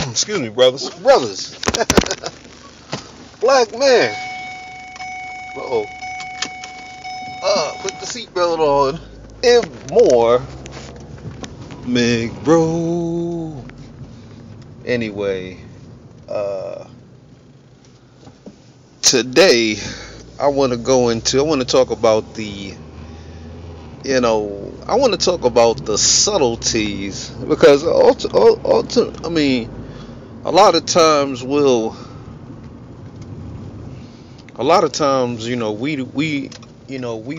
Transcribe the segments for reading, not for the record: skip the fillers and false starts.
Excuse me, brothers. Black man. Uh-oh. Put the seatbelt on. IBMOR. Mig bro. Anyway, today I want to talk about I want to talk about the subtleties, because a lot of times we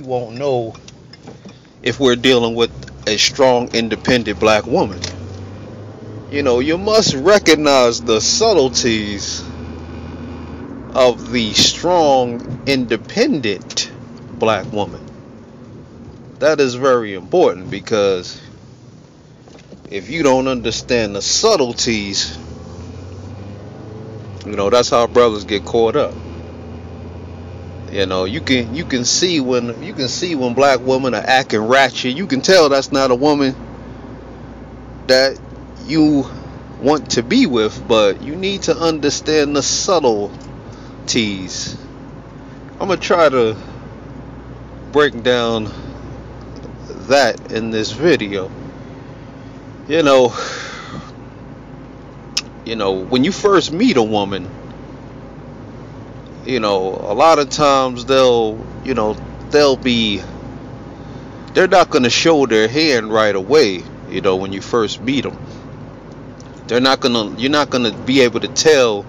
won't know if we're dealing with a strong, independent black woman. You must recognize the subtleties of the strong, independent black woman. That is very important, because if you don't understand the subtleties, that's how brothers get caught up. You can see when black women are acting ratchet. You can tell that's not a woman that you want to be with, but you need to understand the subtleties. I'm gonna try to break down that in this video. When you first meet a woman, a lot of times they're not going to show their hand right away. When you first meet them, you're not going to be able to tell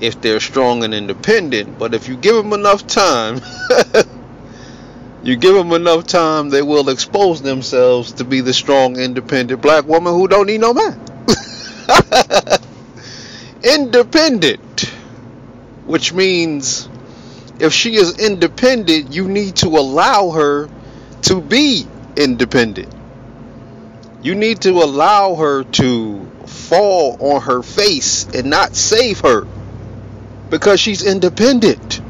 if they're strong and independent. But if you give them enough time, they will expose themselves to be the strong, independent black woman who don't need no man. Independent, which means if she is independent, you need to allow her to be independent. You need to allow her to fall on her face and not save her because she's independent.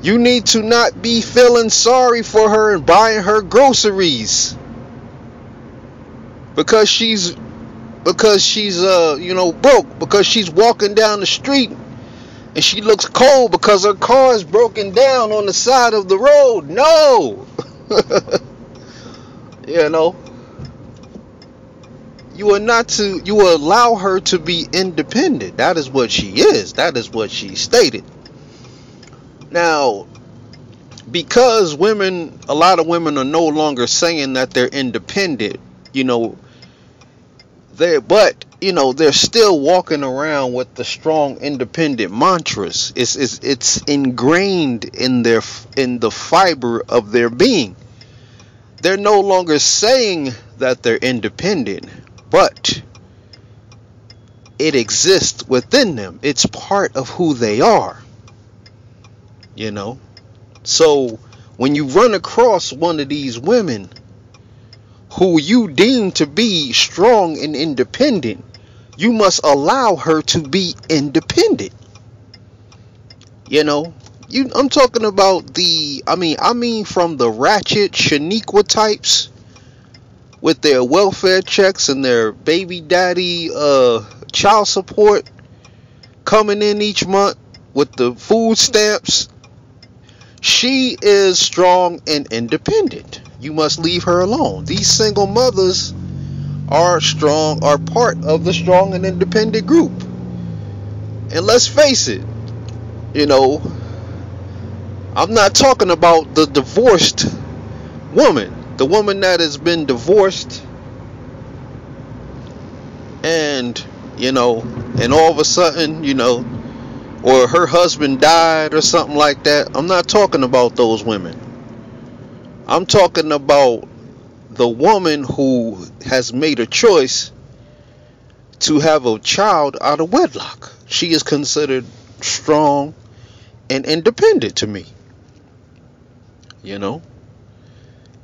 You need to not be feeling sorry for her and buying her groceries because she's broke, because she's walking down the street and she looks cold because her car is broken down on the side of the road. No. You will allow her to be independent. That is what she is. That is what she stated. Now, because a lot of women are no longer saying that they're independent, they're still walking around with the strong, independent mantras. It's ingrained in the fiber of their being. They're no longer saying that they're independent, but it exists within them. It's part of who they are. So when you run across one of these women who you deem to be strong and independent, you must allow her to be independent. I'm talking about from the ratchet Shaniqua types with their welfare checks and their baby daddy child support coming in each month with the food stamps. She is strong and independent. You must leave her alone. These single mothers are part of the strong and independent group. And let's face it, I'm not talking about the divorced woman, the woman that has been divorced and all of a sudden, or her husband died or something like that. I'm not talking about those women. I'm talking about the woman who has made a choice to have a child out of wedlock. She is considered strong and independent to me. And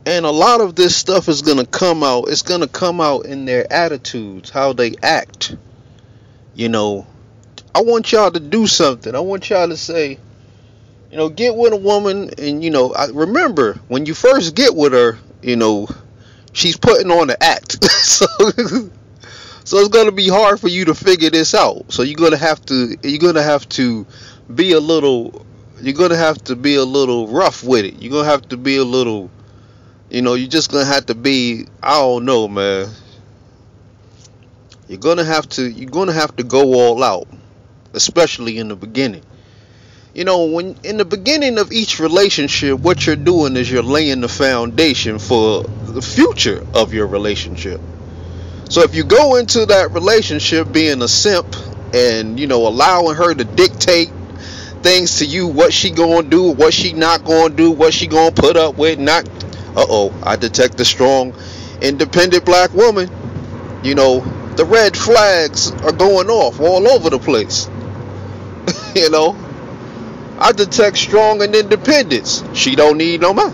a lot of this stuff is going to come out. It's going to come out in their attitudes, how they act. I want y'all to do something. I want y'all to say, get with a woman, and I remember when you first get with her, she's putting on the act. So it's gonna be hard for you to figure this out. So you're gonna have to be a little rough with it. You're gonna have to be a little, you're just gonna have to be, I don't know, man. You're gonna have to go all out, especially in the beginning. When in the beginning of each relationship, what you're doing is you're laying the foundation for the future of your relationship. So if you go into that relationship being a simp and allowing her to dictate things to you, what she gonna do, what she not gonna do, what she gonna put up with, not, I detect a strong, independent black woman. The red flags are going off all over the place. I detect strong and independence. She don't need no man.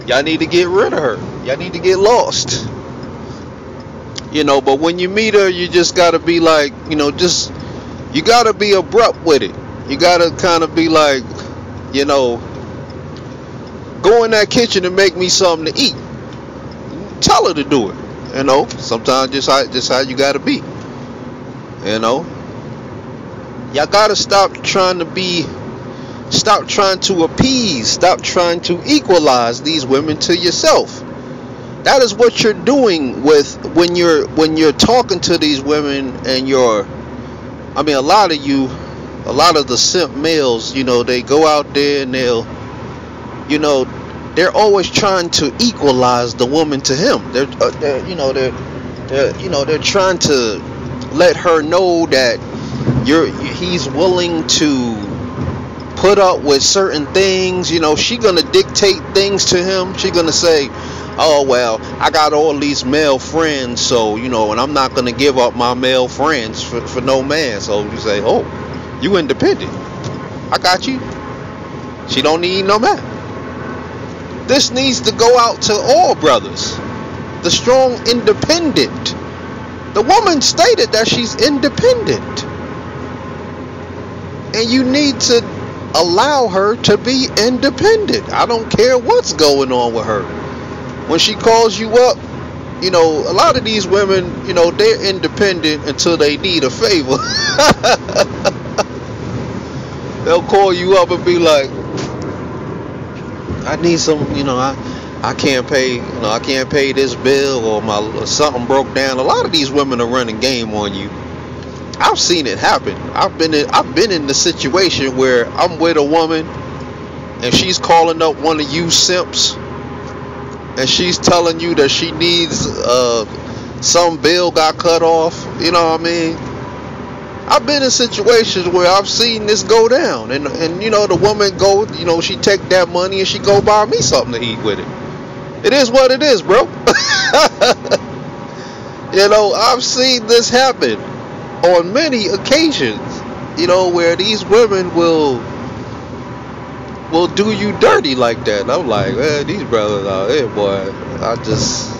Y'all need to get rid of her. Y'all need to get lost. But when you meet her, you just gotta be like, you gotta be abrupt with it. You gotta kind of be like, go in that kitchen and make me something to eat. Tell her to do it. Sometimes just how you gotta be. Y'all gotta stop trying to appease, stop trying to equalize these women to yourself. That is what you're doing when you're talking to these women, and a lot of the simp males, they go out there and they're always trying to equalize the woman to him. They're trying to let her know that he's willing to put up with certain things. She gonna dictate things to him. She gonna say, oh well, I got all these male friends, so and I'm not gonna give up my male friends for no man. So you say, oh, you independent, I got you. She don't need no man. This needs to go out to all brothers. The strong independent. The woman stated that she's independent, and you need to allow her to be independent. I don't care what's going on with her. When she calls you up, a lot of these women, they're independent until they need a favor. They'll call you up and be like, I need some, I can't pay, I can't pay this bill, or something broke down. A lot of these women are running game on you. I've seen it happen. I've been in the situation where I'm with a woman and she's calling up one of you simps, and she's telling you that she needs some bill got cut off. You know what I mean? I've been in situations where I've seen this go down, and the woman go, she take that money and she go buy me something to eat with it. It is what it is, bro. I've seen this happen on many occasions, where these women will do you dirty like that. And I'm like, man, these brothers out here, boy, I just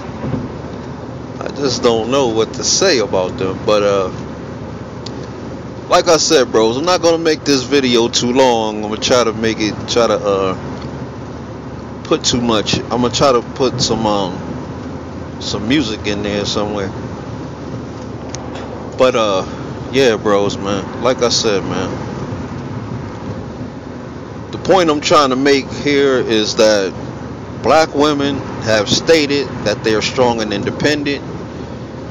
don't know what to say about them. But like I said, bros, I'm not gonna make this video too long. I'm gonna try to put too much. I'm gonna try to put some music in there somewhere. But yeah, bros, man. Like I said, man, the point I'm trying to make here is that black women have stated that they are strong and independent.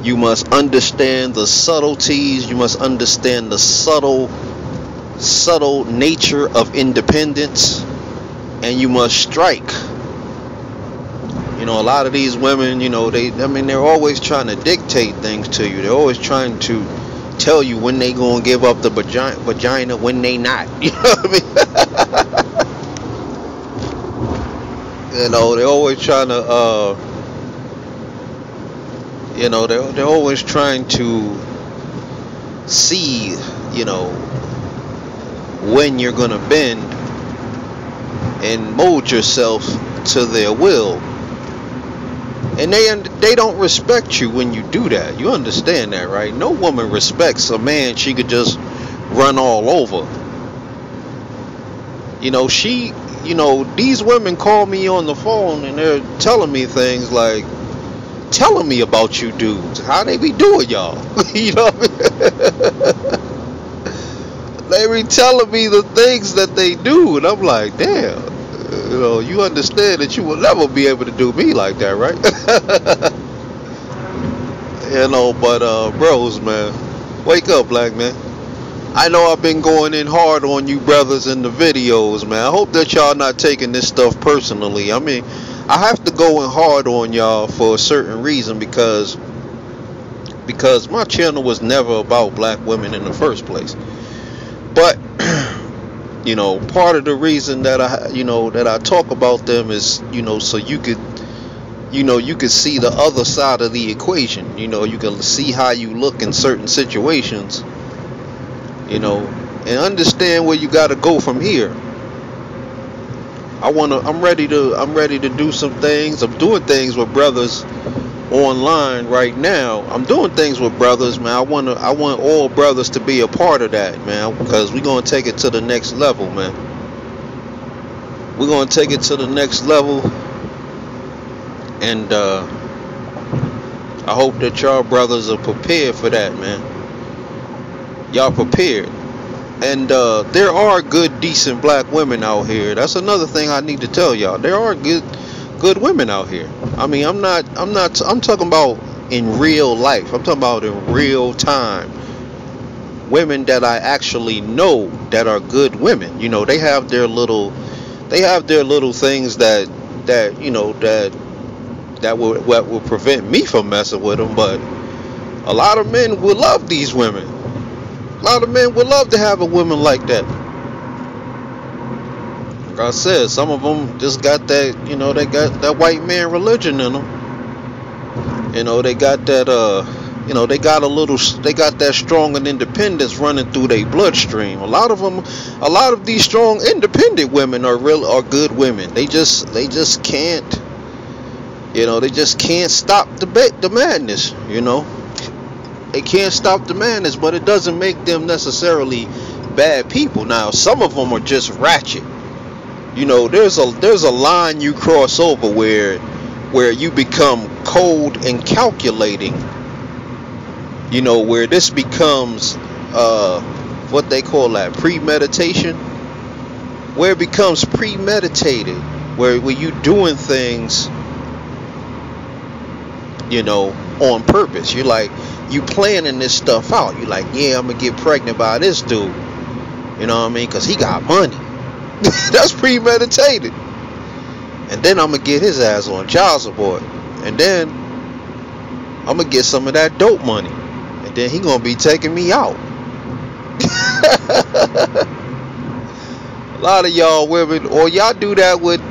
You must understand the subtleties. You must understand the subtle nature of independence, and you must strike. A lot of these women, they're always trying to dictate things to you. They're always trying to tell you when they gonna give up the vagina, when they not. You know what I mean? They're always trying to, they're always trying to see, when you're gonna bend and mold yourself to their will. And they don't respect you when you do that. You understand that, right? No woman respects a man she could just run all over. These women call me on the phone and they're telling me things like, telling me about you dudes. How they be doing y'all? You know what I mean? They be telling me the things that they do, and I'm like, damn. You understand that you will never be able to do me like that, right? But bros, man, wake up, black man. I know I've been going in hard on you brothers in the videos, man. I hope that y'all not taking this stuff personally. I mean, I have to go in hard on y'all for a certain reason because my channel was never about black women in the first place. But part of the reason that I talk about them is, so you could see the other side of the equation. You can see how you look in certain situations, and understand where you got to go from here. I'm ready to do some things. I'm doing things with brothers online right now. I'm doing things with brothers, man. I want all brothers to be a part of that, man, because we're going to take it to the next level, man. We're going to take it to the next level, and I hope that y'all brothers are prepared for that, man. Y'all prepared. And there are good, decent black women out here. That's another thing I need to tell y'all. There are good women out here. I mean, I'm talking about in real life. I'm talking about in real time. Women that I actually know that are good women. They have their little things that will prevent me from messing with them. But a lot of men will love these women. A lot of men would love to have a woman like that. Like I said, some of them just got that, they got that white man religion in them. They got that, they got that strong and independence running through their bloodstream. A lot of these strong, independent women are good women. They just can't, they just can't stop the madness, They can't stop the madness, but it doesn't make them necessarily bad people. Now, some of them are just ratchet. There's a line you cross over where you become cold and calculating. Where this becomes what they call that, premeditation. Where it becomes premeditated, where you doing things, on purpose. You're like, you planning this stuff out. You're like, yeah, I'm gonna get pregnant by this dude. You know what I mean? Because he got money. That's premeditated. And then I'm gonna get his ass on child support. And then I'm gonna get some of that dope money. And then he gonna be taking me out. A lot of y'all women, or y'all do that with,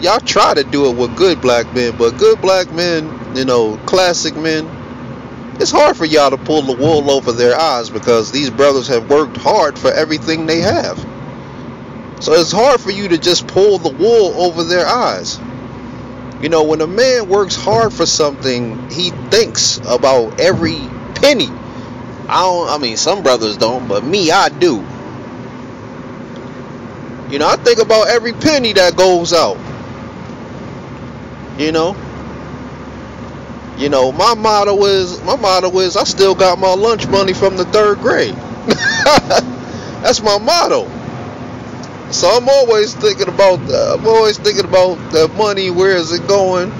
y'all try to do it with good black men. But good black men, classic men, it's hard for y'all to pull the wool over their eyes because these brothers have worked hard for everything they have. So it's hard for you to just pull the wool over their eyes. When a man works hard for something, he thinks about every penny. I mean, some brothers don't, but me, I do. I think about every penny that goes out. My motto is I still got my lunch money from the 3rd grade. That's my motto. So I'm always thinking about the money. Where is it going?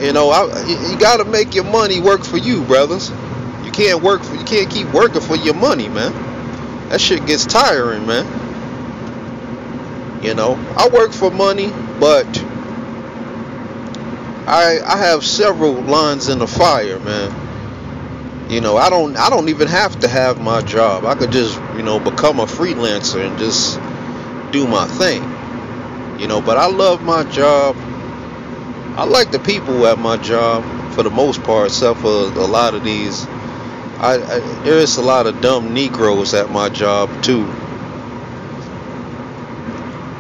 You got to make your money work for you, brothers. You can't keep working for your money, man. That shit gets tiring, man. I work for money, but I have several lines in the fire, man. I don't even have to have my job. I could just, become a freelancer and just do my thing. But I love my job. I like the people at my job for the most part, except for a lot of these. There's a lot of dumb Negroes at my job too.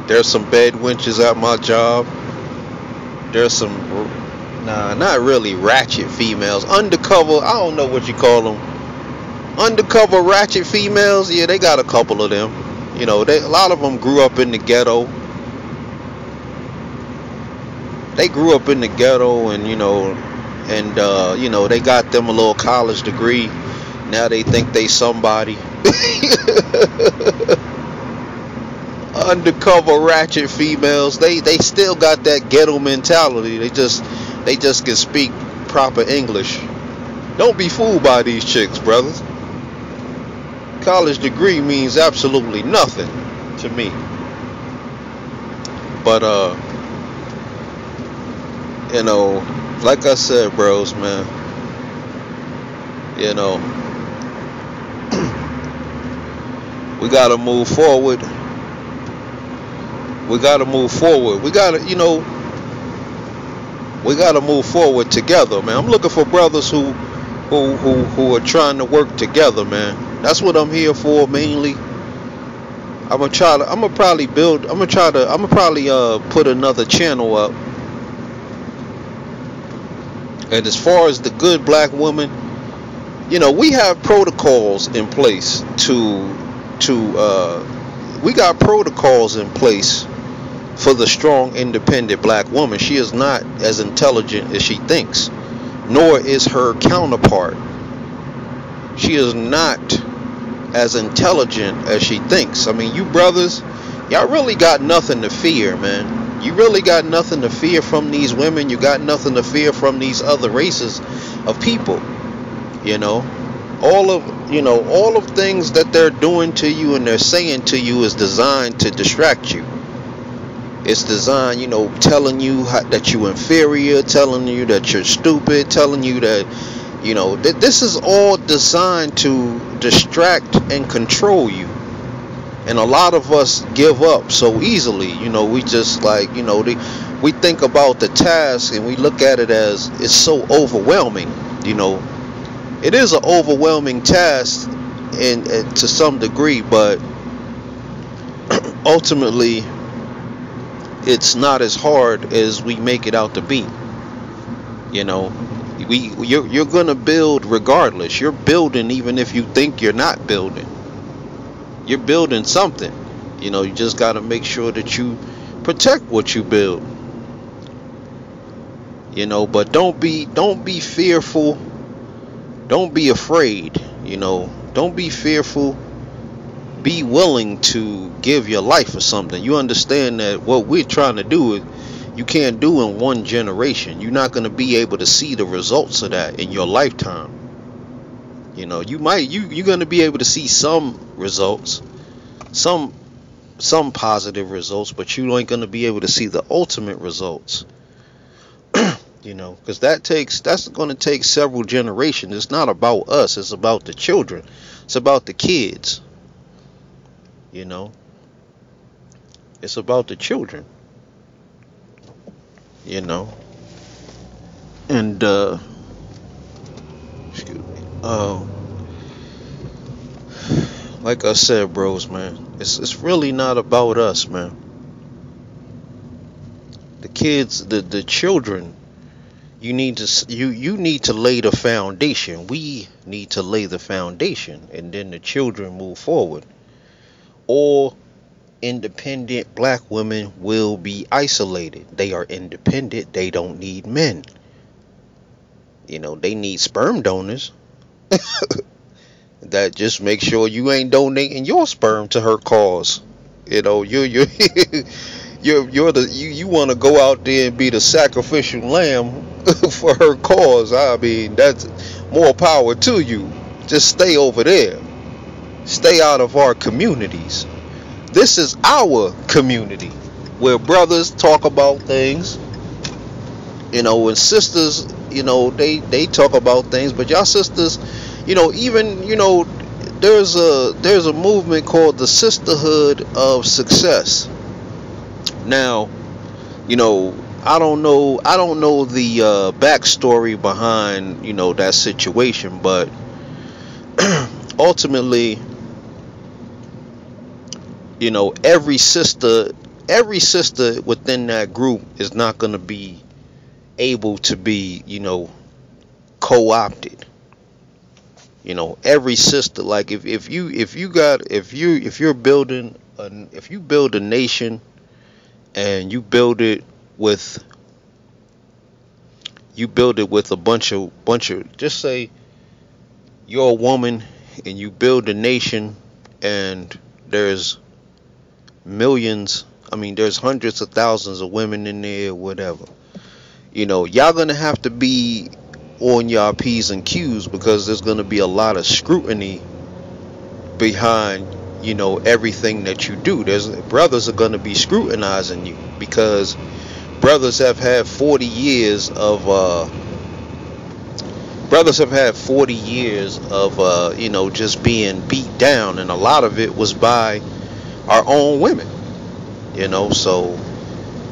There's some bed wenches at my job. There's some, not really ratchet females. Undercover, I don't know what you call them. Undercover ratchet females, yeah, they got a couple of them. A lot of them grew up in the ghetto. They grew up in the ghetto, and and they got them a little college degree. Now they think they somebody. Undercover ratchet females. They still got that ghetto mentality. They just can speak proper English. Don't be fooled by these chicks, brothers. College degree means absolutely nothing to me. But like I said, bros, man, we gotta move forward. We gotta move forward. We gotta move forward together, man. I'm looking for brothers who are trying to work together, man. That's what I'm here for mainly. I'm gonna probably put another channel up. And as far as the good black woman, we have protocols in place we got protocols in place for the strong, independent black woman. She is not as intelligent as she thinks, nor is her counterpart. She is not as intelligent as she thinks. I mean, you brothers, y'all really got nothing to fear, man. You really got nothing to fear from these women. You got nothing to fear from these other races of people. All of things that they're doing to you and they're saying to you is designed to distract you. It's designed, telling you that you're inferior, telling you that you're stupid, telling you that, that this is all designed to distract and control you. And a lot of us give up so easily. We just we think about the task and we look at it as it's so overwhelming. It is an overwhelming task and to some degree, but ultimately it's not as hard as we make it out to be. You're gonna build regardless. You're building even if you think you're not building. You're building something. You just gotta make sure that you protect what you build. But don't be fearful. Don't be afraid. Don't be fearful. Be willing to give your life for something. You understand that what we're trying to do, you can't do in one generation. You're not going to be able to see the results of that in your lifetime. You're going to be able to see some results, some positive results, but you ain't going to be able to see the ultimate results. Because that's going to take several generations. It's not about us. It's about the children. It's about the kids. It's about the children. And excuse me. Like I said, bros, man, it's really not about us, man. The kids, the children. You need to lay the foundation. We need to lay the foundation, and then the children move forward. Or independent black women will be isolated. They are independent. They don't need men. They need sperm donors. That just make sure you ain't donating your sperm to her cause. You want to go out there and be the sacrificial lamb for her cause. I mean, that's more power to you. Just stay over there. Stay out of our communities. This is our community where brothers talk about things, and sisters, they talk about things, but y'all sisters, there's a movement called the Sisterhood of Success. Now, I don't know the backstory behind that situation, but ultimately, every sister within that group is not going to be able to be co-opted. Every sister, like if you build a nation and you build it with you build it with a bunch of just say you're a woman and you build a nation, and there's millions, there's hundreds of thousands of women in there, whatever. Y'all gonna have to be on y'all P's and Q's, because there's gonna be a lot of scrutiny behind, everything that you do. Brothers are gonna be scrutinizing you, because brothers have had 40 years of just being beat down, and a lot of it was by our own women. So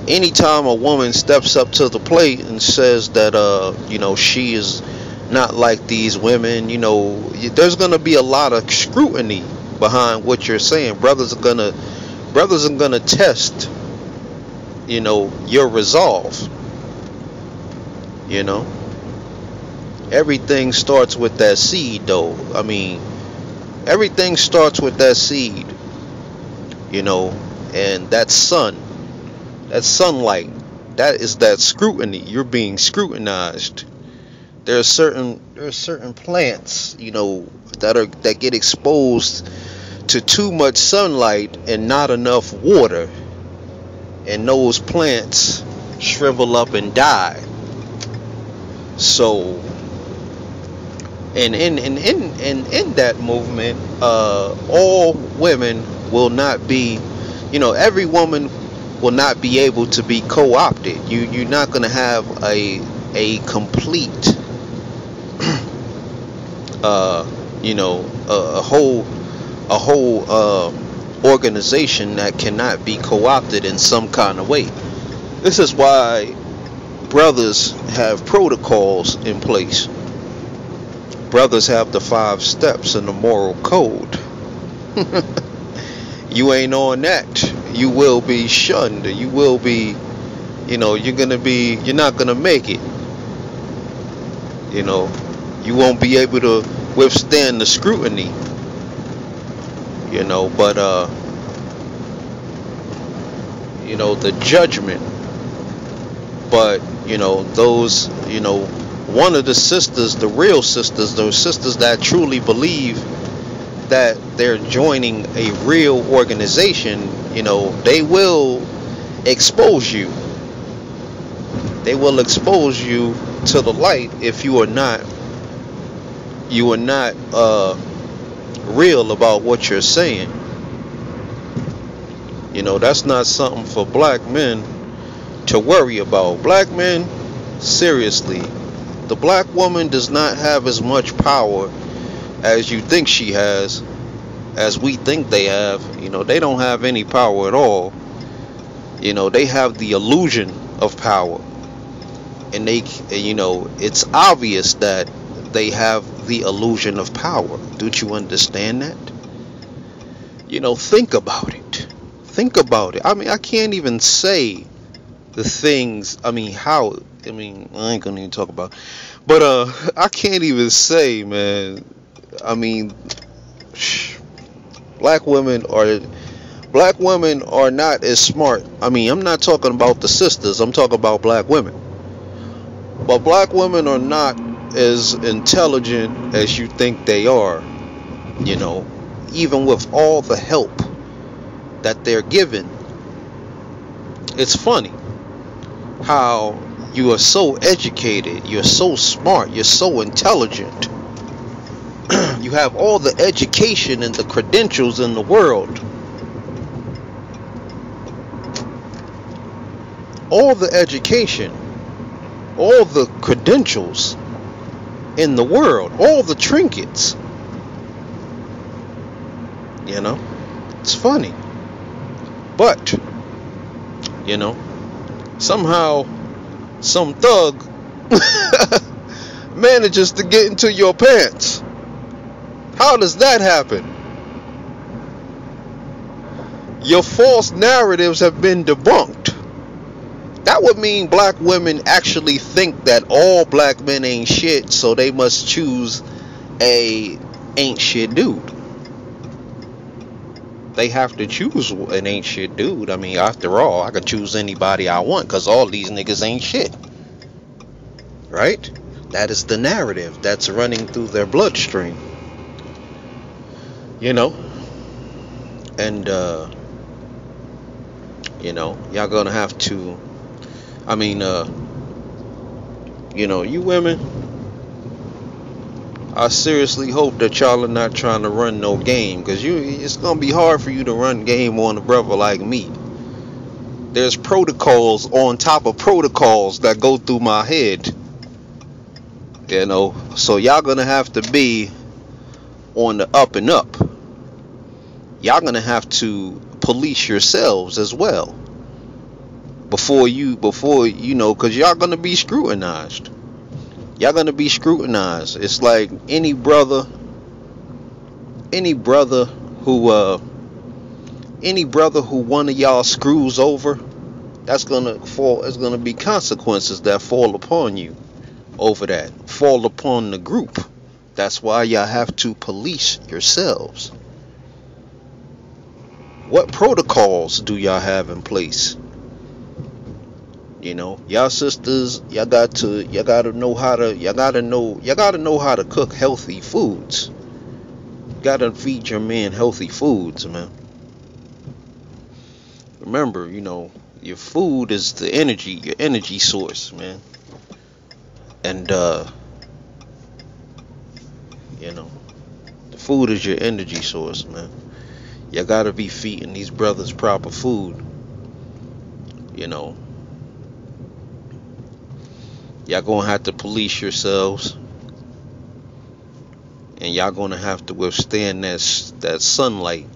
anytime a woman steps up to the plate and says that she is not like these women, there's gonna be a lot of scrutiny behind what you're saying. Brothers are gonna test your resolve. Everything starts with that seed, though. Everything starts with that seed, and that sunlight, that is that scrutiny. You're being scrutinized. There are certain plants, that get exposed to too much sunlight and not enough water, and those plants shrivel up and die. So, and in that movement, all women will not be, every woman will not be able to be co-opted. You're not going to have a complete, a whole organization that cannot be co-opted in some kind of way. This is why brothers have protocols in place. Brothers have the 5 steps in the moral code. You ain't on that, you will be shunned. You will be, you're not gonna make it. You won't be able to withstand the scrutiny. But the judgment. But those, one of the sisters, the real sisters, those sisters that truly believe that they're joining a real organization, they will expose you. They will expose you to the light if you are not real about what you're saying. That's not something for black men to worry about. Black men, seriously, the black woman does not have as much power as you think she has, as we think they have. They don't have any power at all. They have the illusion of power, and it's obvious that they have the illusion of power. Don't you understand that? Think about it. I can't even say the things, I ain't gonna even talk about it. But I can't even say, man. Black women are not as smart. I'm not talking about the sisters, I'm talking about black women. But black women are not as intelligent as you think they are. Even with all the help that they're given. It's funny how you are so educated, you're so smart, you're so intelligent. You have all the education and the credentials in the world. All the education, all the credentials in the world, all the trinkets. It's funny. But, somehow some thug manages to get into your pants. How does that happen? Your false narratives have been debunked. That would mean black women actually think that all black men ain't shit, so they must choose a ain't shit dude. They have to choose an ain't shit dude. After all, I could choose anybody I want, because all these niggas ain't shit. right? That is the narrative that's running through their bloodstream, you know. And y'all gonna have to, I mean, you women, I seriously hope that y'all are not trying to run no game, because it's gonna be hard for you to run game on a brother like me. There's protocols on top of protocols that go through my head, so y'all gonna have to be on the up and up. Y'all gonna have to police yourselves as well before because y'all gonna be scrutinized. It's like any brother who one of y'all screws over, it's gonna be consequences that fall upon you over that, fall upon the group. That's why y'all have to police yourselves. What protocols do y'all have in place? Y'all sisters, y'all gotta know how to cook healthy foods. You gotta feed your man healthy foods, man. Remember, your food is your energy source, man. And the food is your energy source, man. You gotta be feeding these brothers proper food. Y'all gonna have to police yourselves, and y'all gonna have to withstand that sunlight,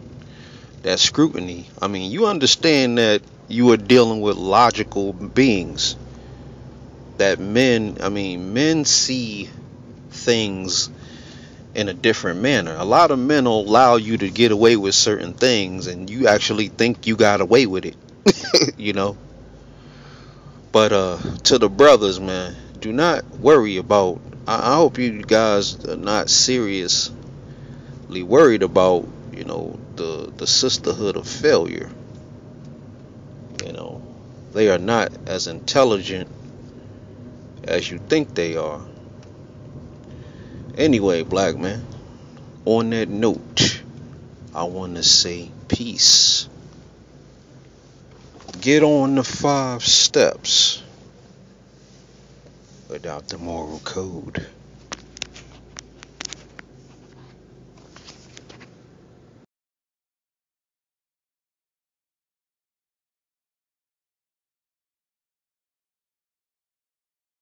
that scrutiny. I mean, you understand that you are dealing with logical beings. That men see things in a different manner. A lot of men will allow you to get away with certain things, and you actually think you got away with it. But to the brothers, man, do not worry about. I hope you guys are not seriously worried about, the sisterhood of failure. They are not as intelligent as you think they are. Anyway, black man, on that note, I want to say peace. Get on the 5 steps without the moral code.